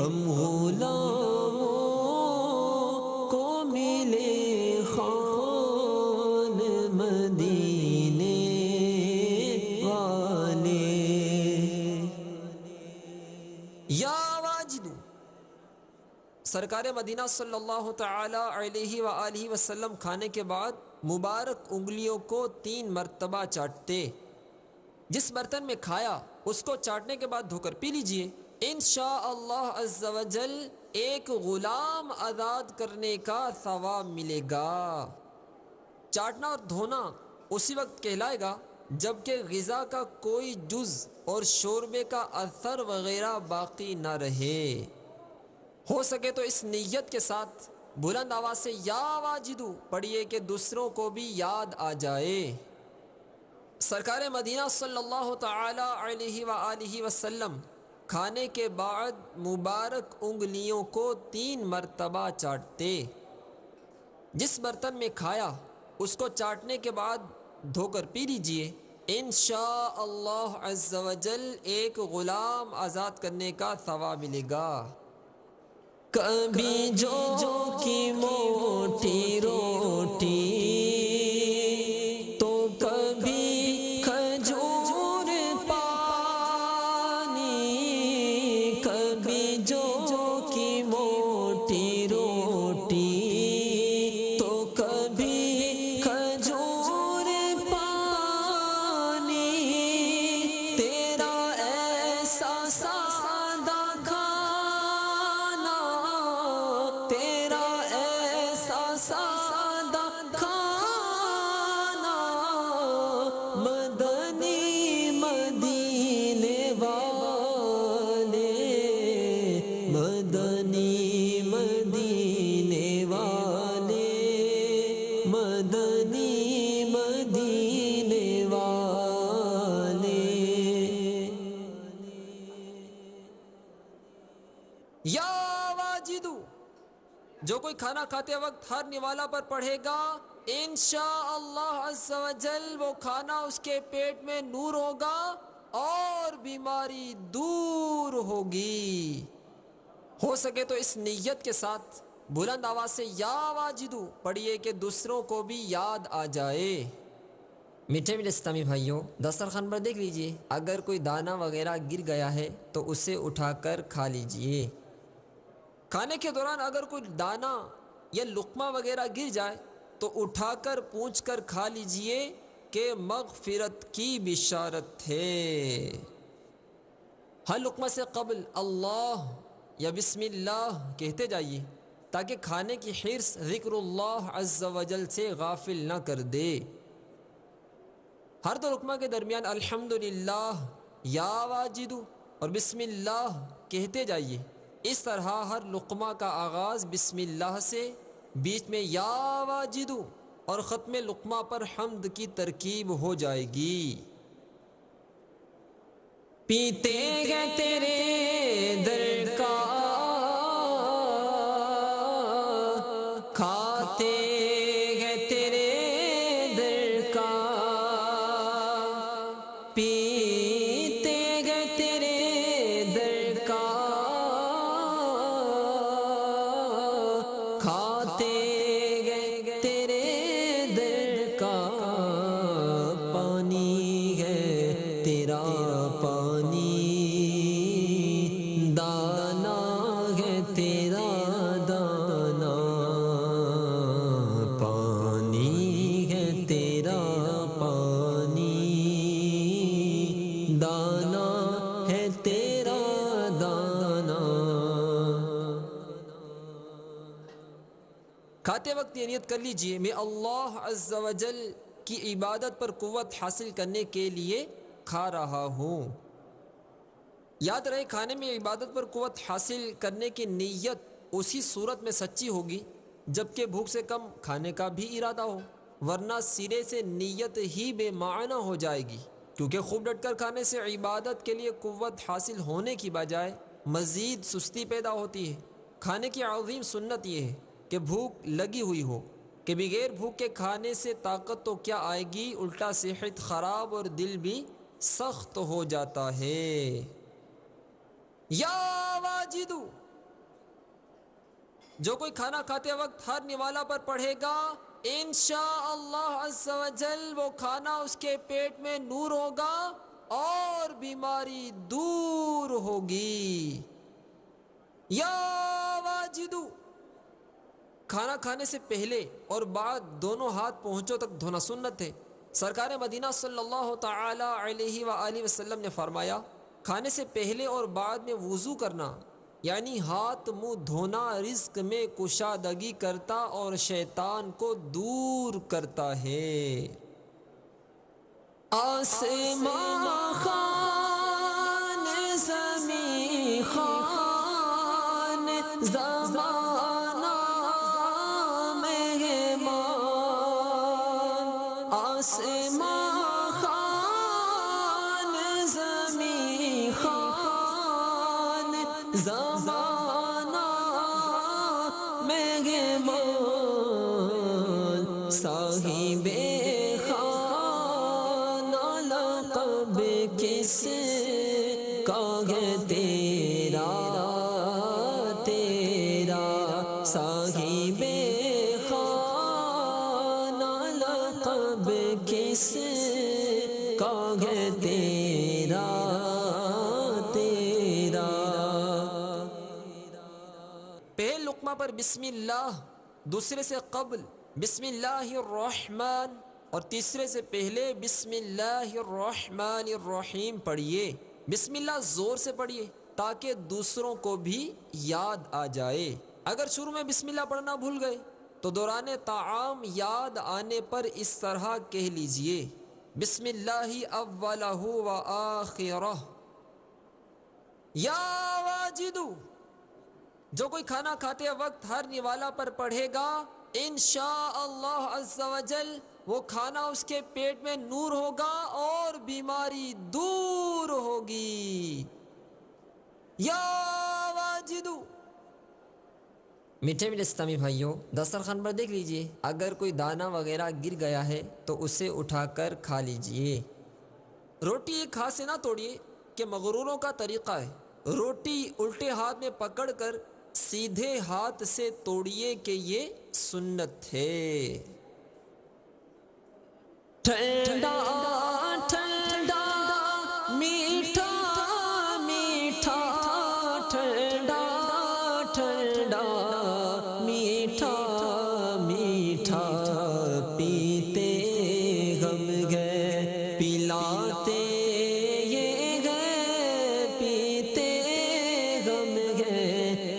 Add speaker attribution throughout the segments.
Speaker 1: ہم غلاموں کو ملے خوان مدینے والے۔ یا واجدو، سرکار مدینہ صلی اللہ تعالی علیہ وآلہ وسلم کھانے کے بعد مبارک انگلیوں کو 3 مرتبہ چاٹتے۔ جس برتن میں کھایا اس کو چاٹنے کے بعد دھو کر پی لیجئے، انشاءاللہ عز و جل ایک غلام آزاد کرنے کا ثواب ملے گا۔ چاٹنا اور دھونا اسی وقت کہلائے گا جبکہ غذا کا کوئی جز اور شوربے کا اثر وغیرہ باقی نہ رہے۔ ہو سکے تو اس نیت کے ساتھ بلند آواز سے یا واجدو پڑھیے کہ دوسروں کو بھی یاد آ جائے۔ سرکار مدینہ صلی اللہ تعالی علیہ وآلہ وسلم کھانے کے بعد مبارک انگلیوں کو 3 مرتبہ چاٹتے۔ جس برتن میں کھایا اس کو چاٹنے کے بعد دھو کر پی لیجئے، انشاءاللہ عز و جل ایک غلام آزاد کرنے کا ثواب ملے گا۔ کبھی جو کی موٹی روٹی تو کبھی کھجور پانی، کبھی جو کی موٹی روٹی تو کبھی کھجور پانی، تیرا ایسا سادہ کھانا، تیرا ایسا سادہ کھانا، مدنی مدینے والے، مدنی مدینے والے، مدنی مدینے والے۔ یا واجدو، جو کوئی کھانا کھاتے وقت ہر نوالا پر پڑھے گا انشاءاللہ عز و جل وہ کھانا اس کے پیٹ میں نور ہوگا اور بیماری دور ہوگی۔ ہو سکے تو اس نیت کے ساتھ بلند آواز سے یا واجدو پڑھیے کہ دوسروں کو بھی یاد آ جائے۔ میٹھے میٹھے اسلامی بھائیوں، دسترخوان پر دیکھ لیجئے اگر کوئی دانہ وغیرہ گر گیا ہے تو اسے اٹھا کر کھا لیجئے۔ کھانے کے دوران اگر کوئی دانہ یا لقمہ وغیرہ گر جائے تو اٹھا کر پونچھ کر کھا لیجئے کہ مغفرت کی بشارت ہے۔ ہر لقمہ سے قبل اللہ یا بسم اللہ کہتے جائیے تاکہ کھانے کی حرص ذکر اللہ عز و جل سے غافل نہ کر دے۔ ہر 2 لقمہ کے درمیان الحمدللہ، یا واجدو اور بسم اللہ کہتے جائیے۔ اس طرح ہر لقمہ کا آغاز بسم اللہ سے، بیچ میں یا واجدو اور ختم لقمہ پر حمد کی ترکیب ہو جائے گی۔ پیتے گئے تیرے در کا، کھاتے گئے تیرے در کا، پیتے گئے تیرے در کا، کھاتے گئے تیرے در کا، پانی ہے تیرا پانی، دانا ہے تیرا دانا، پانی ہے تیرا پانی، دانا ہے تیرا دانا۔ کھاتے وقت یہ نیت کر لیجئے میں اللہ عز و جل کی عبادت پر قوت حاصل کرنے کے لیے کھا رہا ہوں۔ یاد رہے کھانے میں عبادت پر قوت حاصل کرنے کی نیت اسی صورت میں سچی ہوگی جبکہ بھوک سے کم کھانے کا بھی ارادہ ہو، ورنہ سرے سے نیت ہی بے معنی ہو جائے گی، کیونکہ خوب ڈٹ کر کھانے سے عبادت کے لیے قوت حاصل ہونے کی بجائے مزید سستی پیدا ہوتی ہے۔ کھانے کی عظیم سنت یہ ہے کہ بھوک لگی ہوئی ہو، کہ بغیر بھوک کے کھانے سے طاقت تو کیا آئے گی، الٹا صحت خراب اور دل بھی سخت ہو جاتا ہے۔ یا واجدو جو کوئی کھانا کھاتے وقت ہر نوالا پر پڑھے گا انشاءاللہ عز و جل وہ کھانا اس کے پیٹ میں نور ہوگا اور بیماری دور ہوگی۔ یا واجدو، کھانا کھانے سے پہلے اور بعد دونوں ہاتھ پہنچوں تک دھونا سنت ہے۔ سرکار مدینہ صلی اللہ تعالی علیہ وآلہ وسلم نے فرمایا، کھانے سے پہلے اور بعد میں وضو کرنا یعنی ہاتھ منہ دھونا رزق میں کشادگی کرتا اور شیطان کو دور کرتا ہے۔ آسمان خان زمین خان زمانہ مہمان، آسمان خان زمین خان زمانہ مہمان، صاحب کس کا ہے تیرا تیرا صاحب خانہ، لقب کس کا ہے تیرا تیرا۔ پہلے لقمہ پر بسم اللہ، دوسرے سے قبل بسم اللہ الرحمن اور تیسرے سے پہلے بسم اللہ الرحمن الرحیم پڑھیے۔ بسم اللہ زور سے پڑھیے تاکہ دوسروں کو بھی یاد آ جائے۔ اگر شروع میں بسم اللہ پڑھنا بھول گئے تو دوران طعام یاد آنے پر اس طرح کہہ لیجئے، بسم اللہ اولہ و آخرہ۔ یا واجدو، جو کوئی کھانا کھاتے وقت ہر نوالا پر پڑھے گا انشاءاللہ عز و جل وہ کھانا اس کے پیٹ میں نور ہوگا اور بیماری دور ہوگی۔ یا واجدو، میٹھے اسلامی بھائیوں، دسترخوان پر دیکھ لیجئے، اگر کوئی دانہ وغیرہ گر گیا ہے تو اسے اٹھا کر کھا لیجئے۔ روٹی ایک ہاتھ سے نہ توڑیے کہ مغروروں کا طریقہ ہے، روٹی الٹے ہاتھ میں پکڑ کر سیدھے ہاتھ سے توڑیے کہ یہ سنت ہے۔ ٹھنڈا ٹھنڈا میٹھا میٹھا ٹھنڈا ٹھنڈا میٹھا میٹھا پیتے غم گئے پلاتے یہ گئے، پیتے غم گئے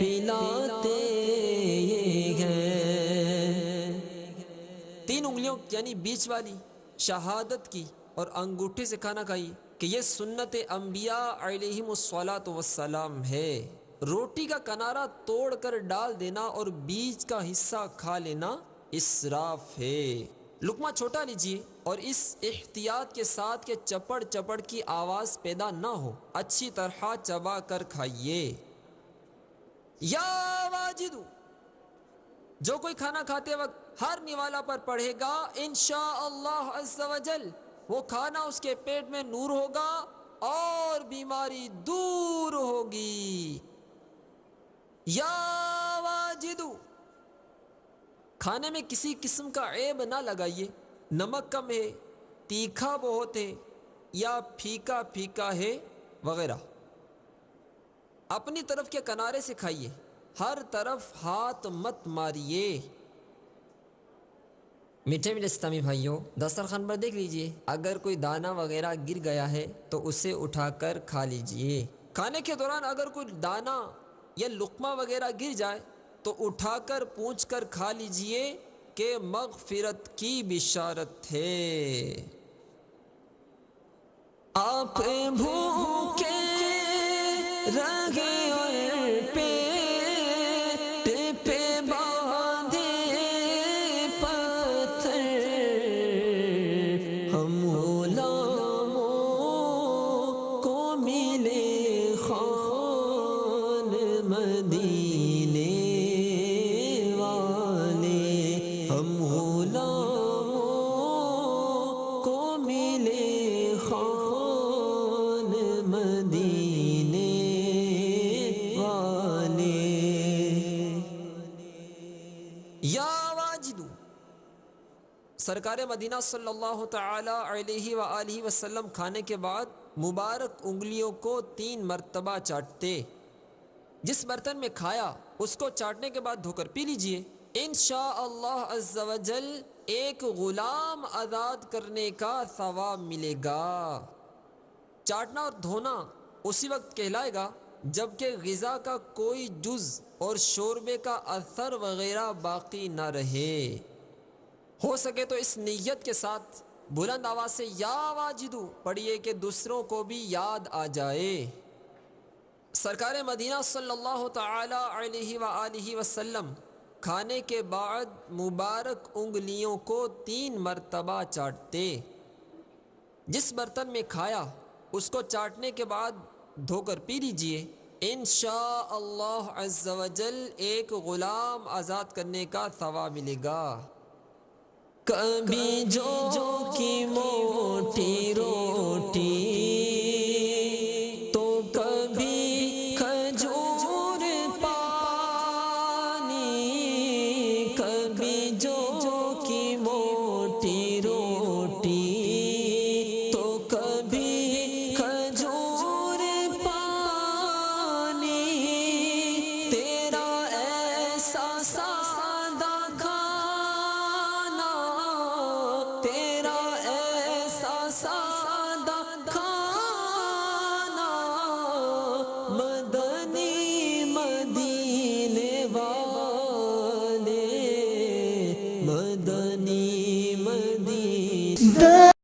Speaker 1: پلاتے یہ گئے۔ تین انگلیوں یعنی بیچ والی شہادت کی اور انگوٹھے سے کھانا کھائیے کہ یہ سنت انبیاء علیہم الصلاۃ والسلام ہے۔ روٹی کا کنارہ توڑ کر ڈال دینا اور بیچ کا حصہ کھا لینا اسراف ہے۔ لقمہ چھوٹا لیجیے اور اس احتیاط کے ساتھ کہ چپڑ چپڑ کی آواز پیدا نہ ہو، اچھی طرح چبا کر کھائیے۔ یا واجدو، جو کوئی کھانا کھاتے وقت ہر نوالا پر پڑھے گا انشاءاللہ عز و جل وہ کھانا اس کے پیٹ میں نور ہوگا اور بیماری دور ہوگی۔ یا واجدو، کھانے میں کسی قسم کا عیب نہ لگائیے، نمک کم ہے، تیکھا بہت ہے یا پھیکا پھیکا ہے وغیرہ۔ اپنی طرف کے کنارے سے کھائیے، ہر طرف ہاتھ مت ماریے۔ میٹھے اسلامی بھائیوں، دسترخوان پر دیکھ لیجئے، اگر کوئی دانہ وغیرہ گر گیا ہے تو اسے اٹھا کر کھا لیجئے۔ کھانے کے دوران اگر کوئی دانہ یا لقمہ وغیرہ گر جائے تو اٹھا کر پونچھ کر کھا لیجئے کہ مغفرت کی بشارت ہے۔ آپ بھوکے رہے اور پیٹ پہ باندھے پتھر، ہم غلاموں کو ملے خوان مدینے والے، ہم غلاموں کو ملے خوان مدینے والے۔ سرکار مدینہ صلی اللہ تعالی علیہ وآلہ وسلم کھانے کے بعد مبارک انگلیوں کو 3 مرتبہ چاٹتے۔ جس برتن میں کھایا اس کو چاٹنے کے بعد دھو کر پی لیجئے، انشاءاللہ عز و جل ایک غلام آزاد کرنے کا ثواب ملے گا۔ چاٹنا اور دھونا اسی وقت کہلائے گا جبکہ غذا کا کوئی جز اور شوربے کا اثر وغیرہ باقی نہ رہے۔ ہو سکے تو اس نیت کے ساتھ بلند آواز سے یا واجدو پڑھیے کہ دوسروں کو بھی یاد آ جائے۔ سرکار مدینہ صلی اللہ تعالی علیہ وآلہ وسلم کھانے کے بعد مبارک انگلیوں کو 3 مرتبہ چاٹتے۔ جس برتن میں کھایا اس کو چاٹنے کے بعد دھو کر پی لیجئے، انشاءاللہ عز و جل ایک غلام آزاد کرنے کا ثواب ملے گا۔ کبھی جو کی موٹی روٹی تو کبھی کھجور پانی، کبھی جو کی موٹی روٹی تو کبھی کھجور پانی، تیرا ایسا سادہ کھانا، تیرا ایسا سادہ کھانا، مدنی مدینے والے، مدنی مدینے